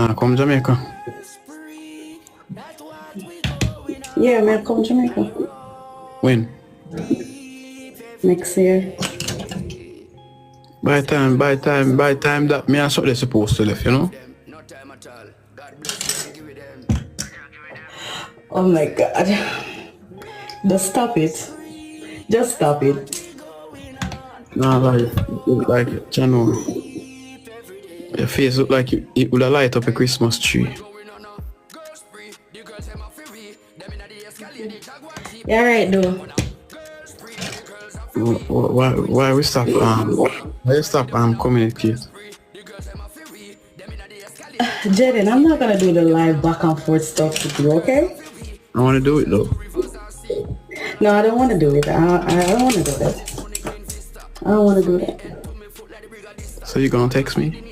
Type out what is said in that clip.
Nah, come Jamaica. Yeah, me come Jamaica When? next year. By time that me and so they supposed to left, you know? Oh my God. Just stop it. Just stop it. Nah, like, you know, your face look like it would have light up a Christmas tree. Yeah, right, though. Why we stop why you stop communicate? Jayden, I'm not gonna do the live back and forth stuff with you, okay? I wanna do it though. No, I don't want to do it. I don't want to do that. I don't want to do that. So you gonna text me?